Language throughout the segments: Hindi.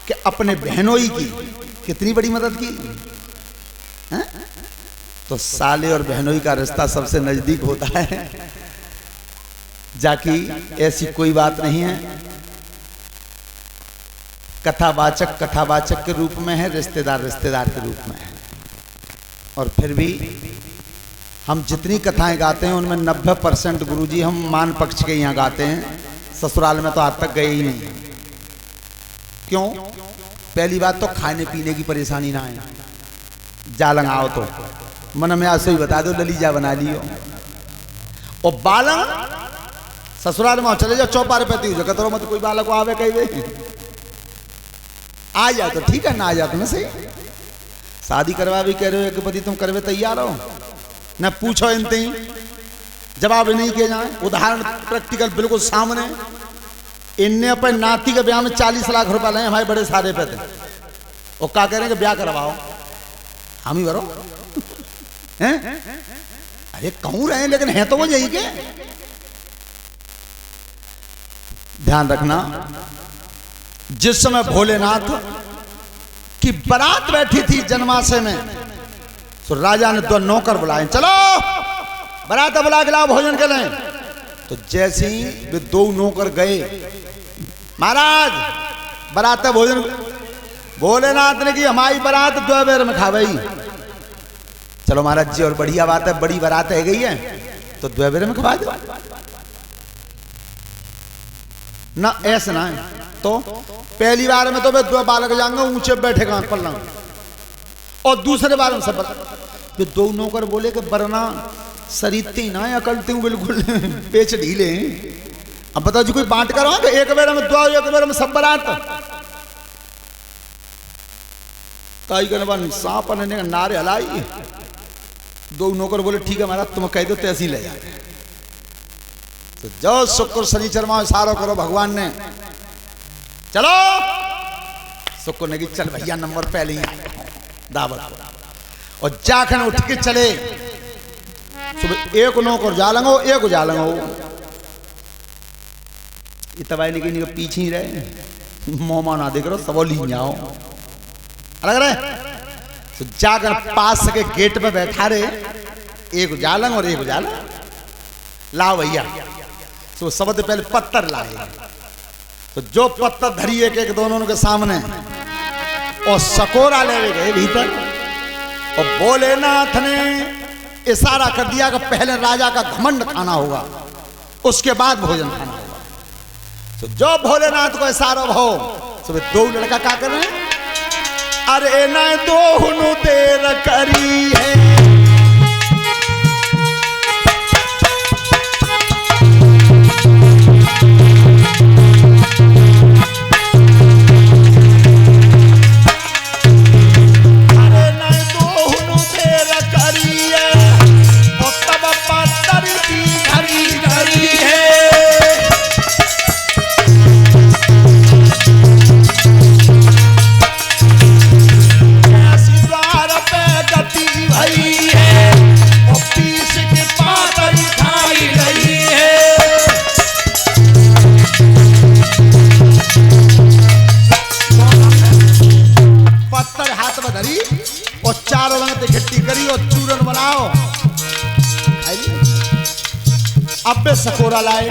कि अपने बहनोई की कितनी बड़ी मदद की है? तो साले और बहनोई का रिश्ता सबसे नजदीक होता है। जाकी ऐसी कोई बात नहीं है, कथावाचक कथावाचक के रूप में है, रिश्तेदार रिश्तेदार के रूप में है। और फिर भी हम जितनी कथाएं गाते हैं उनमें 90% गुरुजी हम मान पक्ष के यहाँ गाते हैं, ससुराल में तो आज तक गए ही नहीं। क्यों? पहली बात तो खाने पीने की परेशानी ना है, जालंग आओ तो मन में आज से ही बता दो ललीजा बना लियो। और बालंग ससुराल में चले जाओ चौपारे पे हो जगह तो मत कोई बालक को आवे कहीं वे आ जाओ तो ठीक है, ना आ जाओ तो ना सही। शादी करवा भी कह रहे हो एक पति तुम करवे तैयार हो ना, पूछो इनते ही जवाब नहीं किए जाए। उदाहरण प्रैक्टिकल बिल्कुल सामने, इनने अपने नाती के ब्याह में 40 लाख रुपए ले हमारे बड़े सारे पे थे, और क्या कह रहे हैं कि ब्याह करवाओ, हम ही भरो हैं? अरे कहूं रहे लेकिन है तो वो यही के। ध्यान रखना, जिस समय भोलेनाथ की बारात बैठी थी जन्माशय में, तो राजा ने 2 नौकर बुलाए, चलो बारात बुला के लाओ भोजन के लिए। तो जैसे ही वे 2 नौकर गए, महाराज बारात भोजन, भोलेनाथ ने की हमारी बारात 2 बेर में खा गई। चलो महाराज जी, और बढ़िया बात है, बड़ी बारात है गई है तो 2 बेर में खवा दो ना, ऐसा ना है। तो पहली बार में तो वे 2 बालक जाएंगे ऊंचे बैठेगा पल्ला, और दूसरे बार में सब 2 नौकर बोले कि बरना सरीते ना अकलते हूँ बिल्कुल पेच ढीले। अब बताओ जी कोई बांट करो कि एक बेर में 2 एक बेर में सब बारात। ताई करने सांप ने नारे हलाई, 2 नौकर बोले ठीक है महाराज तुम कह दो तैसी ले जाए। तो जो शुक्र शनिचर में इशारा करो भगवान ने, चलो शुक्र ने की चल भैया नंबर पहले ही आए दावत, और जाखन उठ के चले। सुबह 1 नौकर जालंगो 1 जालंगो, ये तबाही लेकिन पीछे ही रहे, मोमा ना देख रहे सब ली जाओ अलग रहे। तो जाकर पास के गेट पे बैठा रहे, 1 जालंग और 1 जालंग लाओ भैया। तो सबसे पहले पत्थर लाए, तो जो पत्थर धरी एक दोनों के सामने, और सकोरा ले गए भीतर, और भोलेनाथ ने इशारा कर दिया कि पहले राजा का घमंड खाना होगा, उसके बाद भोजन खाना होगा। तो जो भोलेनाथ को इशारा हो, तो 2 लड़का क्या कर रहे हैं, अरे ना 2 देर करी है, और 4 रंग इकट्ठी करी और चूरन बनाओ। अब वे सकोरा लाए,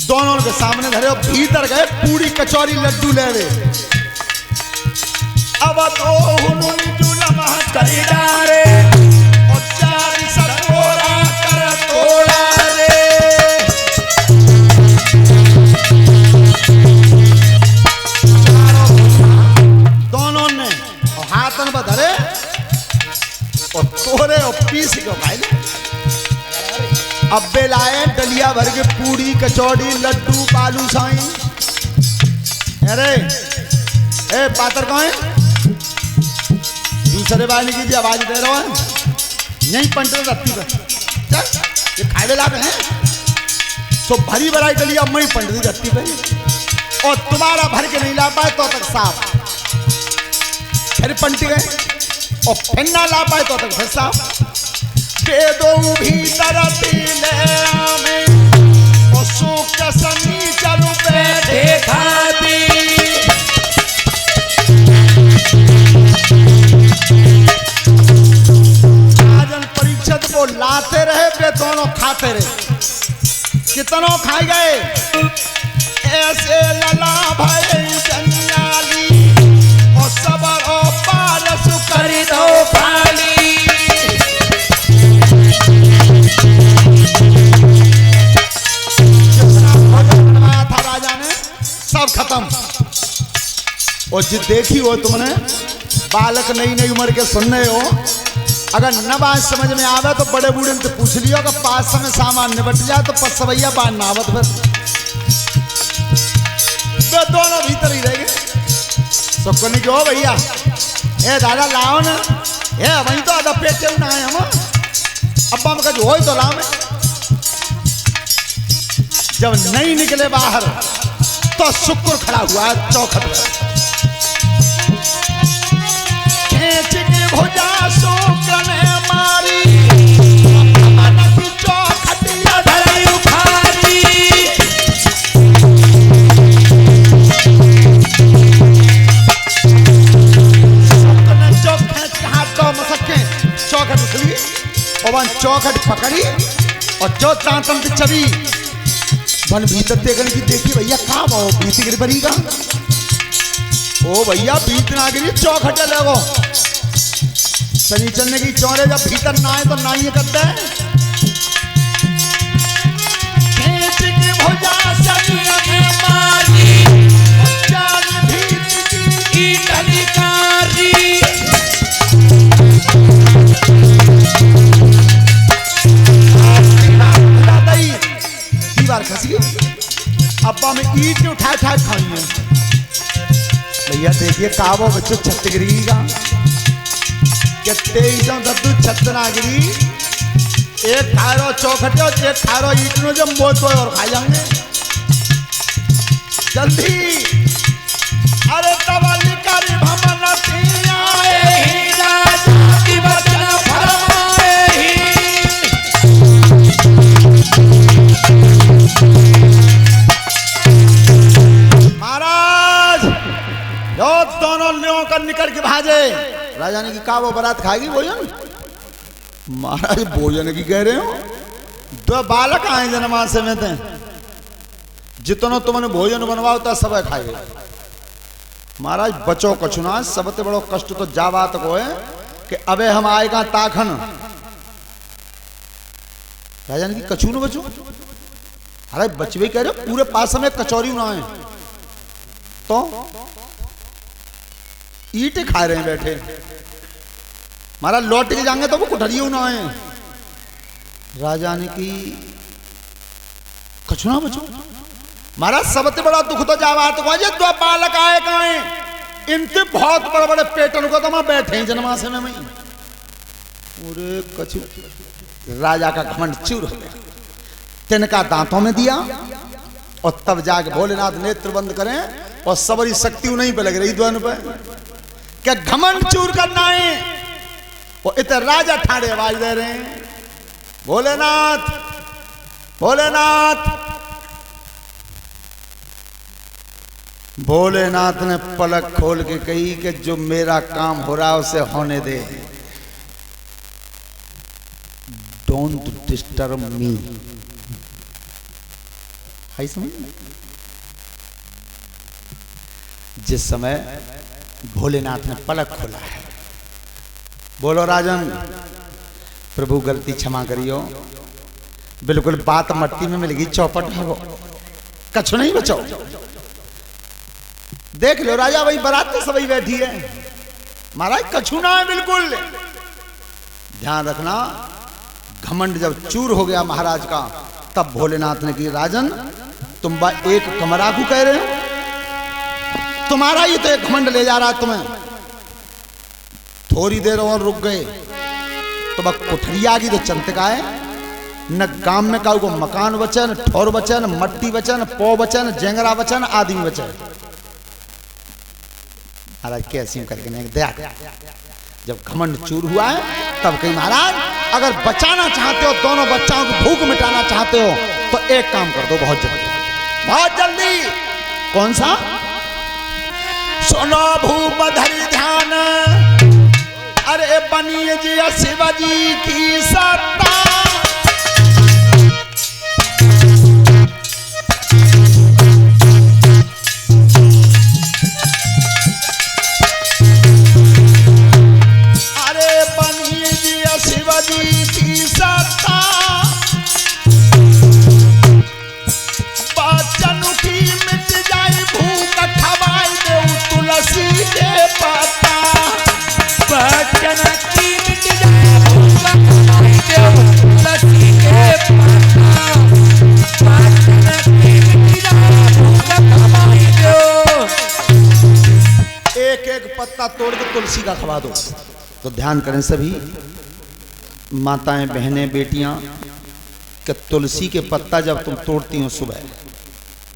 दोनों के सामने धरे, और भीतर गए पूरी कचौरी लड्डू ले रहे। अब तो जुलम करी डारे, और 4 सकोरा कर तोड़ा रे। दोनों ने हाथन पर धरे और तोरे और पीस के भाई। अब बे लाए डलिया भर के पूरी कचौड़ी लड्डू बालू साई। अरे ए पातर कौन है? दूसरे वाले की आवाज दे रहा है, यही पंटर रत्ती पर चल, ये खाए लाग हैं तो भरी भराई डलिया मैं पंट दी रत्ती पे, और तुम्हारा भर के नहीं ला पाए तो तक साफ, फिर पंट गए और फिर ना ला पाए तो तक फिर साफ। दे दो भीतर पीले में और सूख सनी चलू पे देखा दी। खाते रहे, कितनों खाए गए। ऐसे लला भाई जंजाली और सबर और पारस कर दो खाली। था राजा ने सब खत्म। और जो देखी हो तुमने बालक नई नई उम्र के सुन रहे हो, अगर न बात समझ में आवे तो बड़े बूढ़े से पूछ लियो कि 500 में सामान निपट जाए तो 500 भैया बाढ़ ना आवत। फिर वे दोनों भीतर ही रह गए। सबको क्यों भैया ए दादा लाओ ना, ए वही तो आधा पेट ना आए हम अब्बा में कहो तो लाओ में। जब नहीं निकले बाहर तो शुक्र खड़ा हुआ चौखट पर। खींच के भुजा शुक्र ने मारी, चौखट धराई उखाड़ी। शुक्र ने चौखट उछली और वह चौखट पकड़ी और जो तांतन चबी वन भीतर देखने की देखी भैया कहाँ वो बीती गिर पड़ी का। ओ भैया बीत ना गिरी चौखटे लगो शनिचर की चौड़े जब भीतर ना आए तो ना ये करते हैं। अब्बा में ईट उठा उठा खाई है भैया। देखिए काबो बच्चों छत्तीसगढ़ी का कितने दद्दू छत्तनागिरी एक खारो चौखटे और एक खारो ईटनो जब मोत और खा जाएंगे जल्दी। अरे तवाली कारी भमन आए ही राजा की वचन फरमाए ही। महाराज जो दोनों लियों कर निकल के भाजे। राजा ने की कहा वो बारात खाएगी भोजन। महाराज भोजन की कह रहे हो, दो बालक आए जन्माशय में थे, जितनो तुमने भोजन बनवाओ तो सब खाएगे। महाराज बचो कछुना सबसे बड़ो कष्ट तो जा बात को है कि अबे हम आएगा ताखन। राजा ने की कछू न बचो। अरे बचवे कह रहे पूरे पास में कचौरी ना है तो ईटे खा रहे हैं बैठे। महाराज लौट के जाएंगे तो वो कुठरियों ना आए। राजा ने की कछुना बचो। महाराज सबसे बड़ा दुख तो जावा तो दो बालक आए कहा इनसे बहुत बड़े बड़े पेटन को तो मैं बैठे हैं जन्माशय में। पूरे कछु राजा का घमंड चूर हो गया, तिनका दांतों में दिया और तब जाके भोलेनाथ नेत्र बंद करें और सबरी शक्ति नहीं पे लग रही द्वन पे क्या घमंड चूर करना है। वो इतने राजा ठाड़े आवाज दे रहे हैं भोलेनाथ भोलेनाथ। भोलेनाथ ने पलक खोल के कही कि जो मेरा काम हो रहा है उसे होने दे। Don't disturb me. है समझ। जिस समय भोलेनाथ ने पलक खोला है, बोलो राजन प्रभु गलती क्षमा करियो, बिल्कुल बात मट्टी में मिल गई, चौपट है वो, कछु नहीं बचो। देख लो राजा वही बारात तो सभी बैठी है, महाराज कछु ना है बिल्कुल। ध्यान रखना घमंड जब चूर हो गया महाराज का, तब भोलेनाथ ने की राजन तुम एक कमरा को कह रहे हो, तुम्हारा ही तो एक घमंड ले जा रहा तुम्हें। थोड़ी देर और रुक गए तो बस कुठरिया की तो चंतका है न। गांव में का को मकान बचे, न ठोर बचे, न मट्टी बचे, न पौ बचे, न जेंगरा बचे, न आदमी बचे। महाराज कैसी करके नहीं दया। जब घमंड चूर हुआ है तब कहीं महाराज अगर बचाना चाहते हो, दोनों बच्चों को भूख मिटाना चाहते हो तो एक काम कर दो बहुत जल्दी, बहुत जल्दी। कौन सा? सुनो भूप धरि ध्यान, अरे बनिए जी शिवाजी की सत्ता। एक एक पत्ता तोड़ के तुलसी का खवा दो। तो ध्यान करें सभी माताएं, बहनें, बेटियां कि तुलसी के पत्ता जब तुम तोड़ती हो सुबह,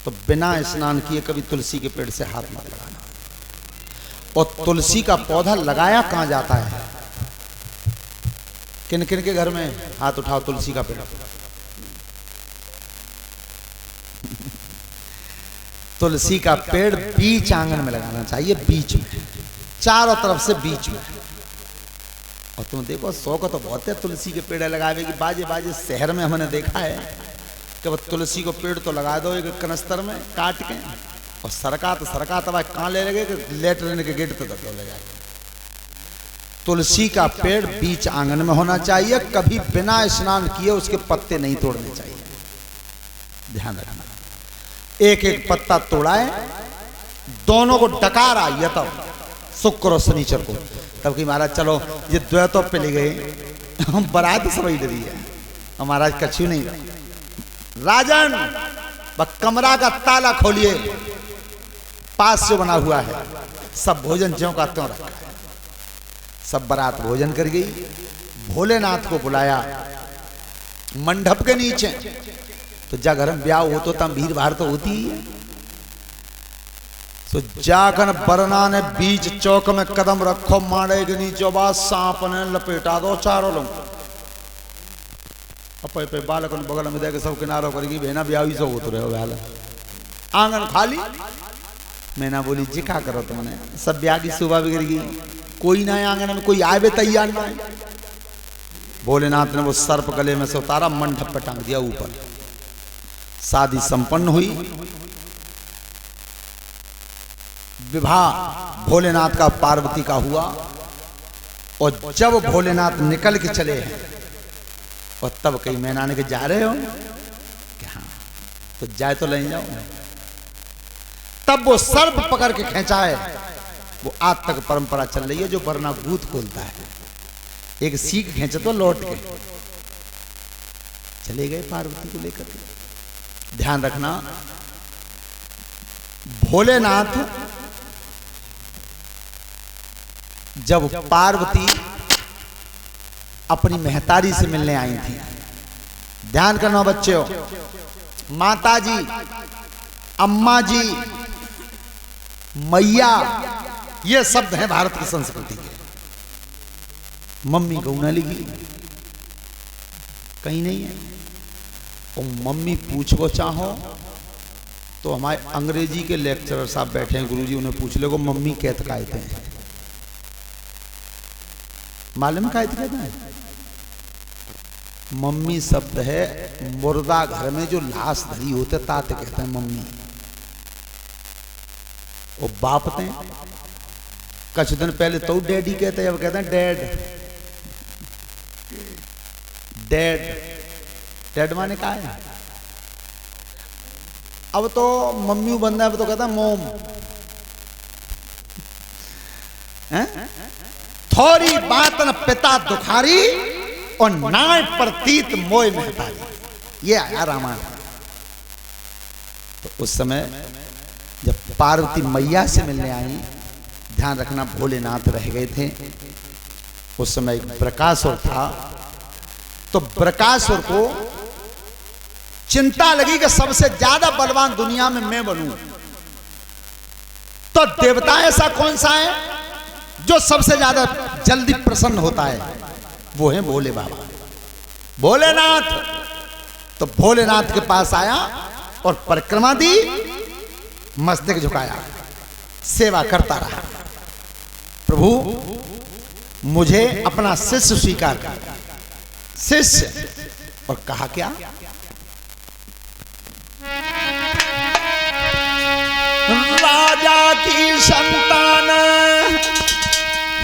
तो बिना स्नान किए कभी तुलसी के पेड़ से हाथ मत लगाना। और तुलसी का पौधा लगाया कहां जाता है? किन किन के घर में हाथ उठाओ तुलसी का पेड़? तुलसी का पेड़ बीच आंगन में लगाना चाहिए, बीच में, चारों तरफ से बीच में। और तुम देखो शौक तो बहुत है तुलसी के पेड़ लगावे की, बाजे बाजे शहर में हमने देखा है कि वो तुलसी को पेड़ तो लगा दो एक कनस्तर में काट के, और सरका तो भाई कहाँ ले लगे कि लेटरिन के गेट पे तो ले जाए। तुलसी का पेड़ बीच आंगन में होना चाहिए, कभी बिना स्नान किए उसके पत्ते नहीं तोड़ने चाहिए। ध्यान रखना, एक एक पत्ता तोड़ाए, दोनों को डकारा ये तब शुक्र और शनिचर को, तब कि महाराज चलो ये द्वैतों पे ले गए, हम बारात समझ रही है, और महाराज कछु नहीं। राजन कमरा का ताला खोलिए, पास जो बना हुआ है, सब भोजन ज्यों का त्यों रखा है। सब बारात भोजन कर गई, भोलेनाथ को बुलाया मंडप के नीचे। तो जा घर में ब्याह हो तो तब भीड़ भाड़ तो होती ही है। तो जाकर बरना ने बीच चौक में कदम रखो, मारे के नीचे बात सांप ने लपेटा दो चारों लोग। अपे पे बालक बगल में देखे सब किनारों करेगी, बहना ब्याह ही सब होते रहे वाला। आंगन खाली, मैंने बोली जी क्या करो तुमने, सब ब्याह की सुबह बिगड़ गई, कोई ना है आंगन में, कोई आए भी तैयार ना है। भोलेनाथ ने वो सर्प गले में से उतारा, मंडप पे टांग दिया ऊपर। शादी संपन्न हुई, विवाह भोलेनाथ का पार्वती का हुआ। और जब भोलेनाथ निकल के चले हैं, और तब कई मैना ने के जा रहे हो कि हाँ, तो जाए तो ले जाओ। तब वो सर्प पकड़ के खींचा है, वो आज तक परंपरा चल रही है, जो वरना भूत खोलता है, एक सीख खींचे तो लौट के चले गए पार्वती को लेकर के। ध्यान रखना, भोलेनाथ जब पार्वती अपनी महतारी से मिलने आई थी, ध्यान करना बच्चों, माता जी, अम्मा जी, मैया, ये शब्द हैं भारत की संस्कृति के। मम्मी गौना लिखी कहीं नहीं है। और मम्मी पूछो चाहो तो हमारे अंग्रेजी के लेक्चरर साहब बैठे हैं गुरुजी, उन्हें पूछ लो मम्मी कहते कहते हैं, मालूम कहते हैं? मम्मी शब्द है मुर्दा घर में जो लाश धरी होते ताते कहते हैं मम्मी। और बापते कुछ दिन पहले तो डैडी कहते हैं, अब कहते हैं डैड। डैड, डैड माने क्या है? अब तो मम्मी बंदा है, अब तो कहता है मोम। थोड़ी बात न पिता दुखारी, और नाय प्रतीत मोय महतारी। ये आया रामायण। तो उस समय जब पार्वती मैया से मिलने आई, ध्यान रखना भोलेनाथ रह गए थे। उस समय एक बृकासुर था, तो बृकासुर को चिंता लगी कि सबसे ज्यादा बलवान दुनिया में मैं बनूं। तो देवता ऐसा कौन सा है जो सबसे ज्यादा जल्दी प्रसन्न होता है? वो है भोले बाबा, भोलेनाथ। तो भोलेनाथ के पास आया और परिक्रमा दी, मस्तक झुकाया, सेवा करता रहा। प्रभु मुझे अपना शिष्य स्वीकार कर। शिष्य, और कहा क्या? राजा की संतान,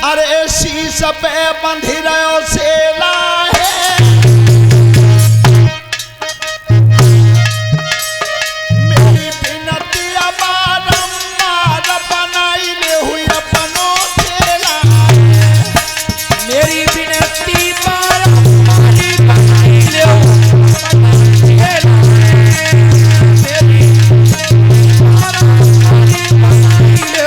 अरे शीश पे बंधी रहो सेला है। मेरी बिनती बारंबार बनाई ले हुई अपनों सेला है। मेरी बिनती बारंबार बनाई ले हुई सेला है। मेरी बारंबार बनाई ले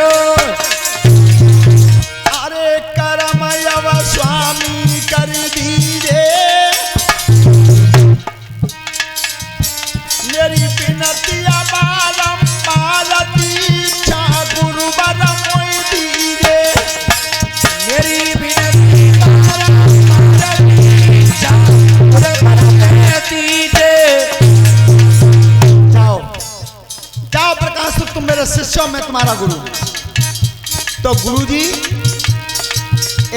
मेरे शिष्यों में तुम्हारा गुरु हूं। तो गुरुजी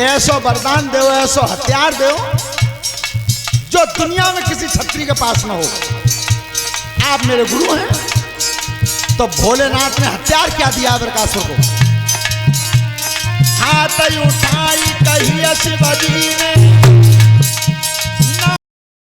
ऐसो वरदान दो, ऐसो हथियार दो जो दुनिया में किसी क्षत्रिय के पास न हो। आप मेरे गुरु हैं। तो भोलेनाथ ने हथियार क्या दिया बरकासुर को? हाथ उठाई कही शिवजी ने